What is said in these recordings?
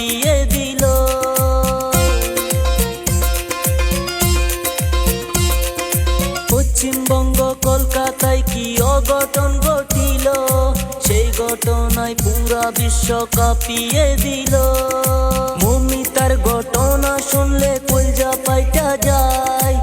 কাঁপিয়ে দিল। পশ্চিমবঙ্গ কলকাতায় কি অঘটন ঘটিল, সেই ঘটনায় পুরা বিশ্ব কাঁপিয়ে দিল। মমিতার ঘটনা শুনলে কলজা পাইটা যায়,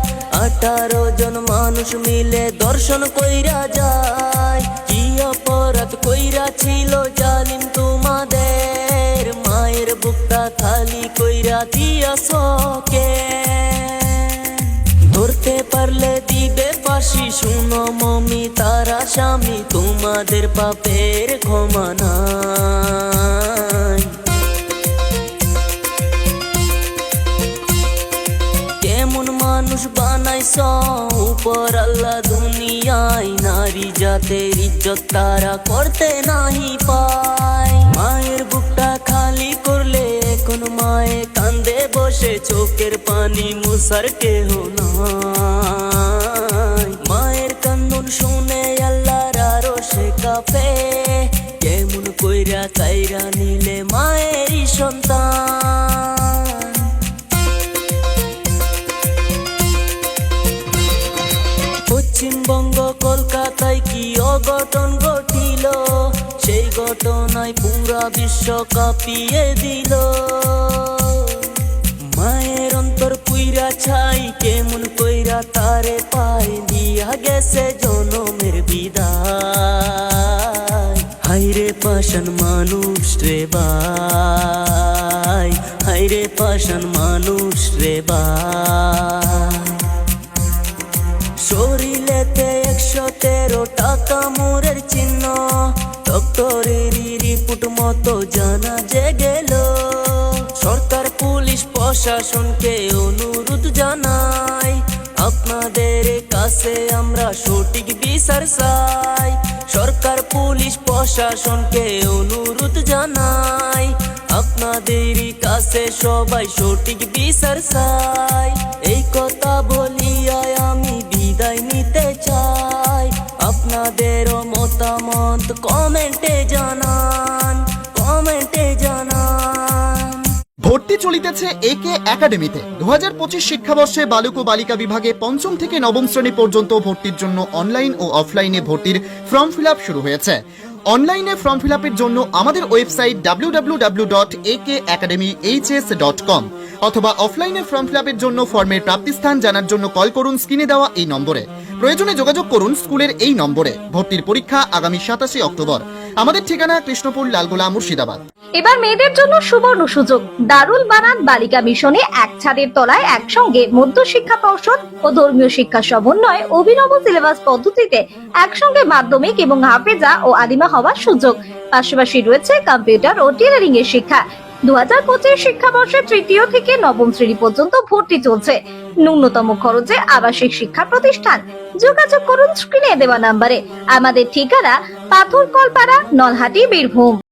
18 জন মানুষ মিলে দর্শন কইরা যায়। কি অপরাধ কইরা ছিল জালিম তোমাদের, মায়ের বুকটা খালি কইরা দিয়াছ কেন? ধরতে পারলে দিবে ফাঁসি, শুনো মমিতার আসামি, তোমাদের পাপের ক্ষমা নাই। কেমন মানুষ বানাইছ উপর আল্লাহ দুনিয়ায়, নারী জাতের ইজ্জত তারা করতে নাহি পায়। মায়ের বুকটা খালি করলে এখন মায়ে কান্দে বসে, চোখের পানি মুছার কেহ নাই। মায়ের কান্দন শুনে আল্লাহর আরশে কাঁপে, কেমন কইরা কাইরা নিলে মায়েরই সন্তান। পশ্চিমবঙ্গ কলকাতায় কি অঘটন ঘটিল, সেই ঘটনায় পুরা বিশ্ব কাঁপিয়ে দিল। মায়ের অন্তর পুইরা ছাই, কেমন কইরা তারে পায়, দিয়া গেছে জনমের বিদায়। হাইরে পাষাণ মানুষ রে ভাই, হাইরে পাষাণ মানুষ রে ভাই। শরীরেতে 113 টাকা মোরের চিহ্ন, ডক্টরের রিপোর্ট মতো জানা যে গেল। সরকার পুলিশ প্রশাসনকে অনুরোধ জানাই, আপনাদের কাছে আমরা সঠিক বিচার চাই। সরকার পুলিশ প্রশাসনকে অনুরোধ জানাই, আপনাদের কাছে সবাই সঠিক বিচার চাই। এই কথা বলিয়া আমি বিদায় নিতে চাই, আপনাদেরও মতামত কমেন্টে জানান, কমেন্টে জানান। ভর্তি চলিতেছে একে একাডেমিতে। 2025 শিক্ষাবর্ষে বালক ও বালিকা বিভাগে 5ম থেকে 9ম শ্রেণী পর্যন্ত ভর্তির জন্য অনলাইন ও অফলাইনে ভর্তির ফর্ম ফিল আপ শুরু হয়েছে। অনলাইনে ফর্ম ফিল আপের জন্য আমাদের ওয়েবসাইট www.akacademyhs.com অথবা অফলাইনে ফর্ম ফিল আপের জন্য ফর্মের প্রাপ্তিস্থান জানার জন্য কল করুন স্ক্রিনে দেওয়া এই নম্বরে। প্রয়োজনে যোগাযোগ করুন স্কুলের এই নম্বরে। ভর্তির পরীক্ষা আগামী 27 অক্টোবর। আমাদের ঠিকানা কৃষ্ণপুর, লালগোলা, মুর্শিদাবাদ। এবার মেয়েদের জন্য সুবর্ণ সুযোগ। দারুল বানাত বালিকা মিশনে এক ছাদের তলায় একসঙ্গে মধ্য শিক্ষা পর্ষদ ও ধর্মীয় শিক্ষা সমন্বয়ে অভিনব সিলেবাস পদ্ধতিতে একসঙ্গে মাধ্যমিক এবং হাফেজা ও আলিমা হওয়ার সুযোগ। পাশাপাশি রয়েছে কম্পিউটার ও টেলারিং এর শিক্ষা। 2025 শিক্ষাবর্ষে 3য় থেকে 9ম শ্রেণী পর্যন্ত ভর্তি চলছে। ন্যূনতম খরচে আবাসিক শিক্ষা প্রতিষ্ঠান। যোগাযোগ করুন স্ক্রিনে দেওয়া নম্বরে। আমাদের ঠিকানা পাথরকলপাড়া, নলহাটি, বীরভূম।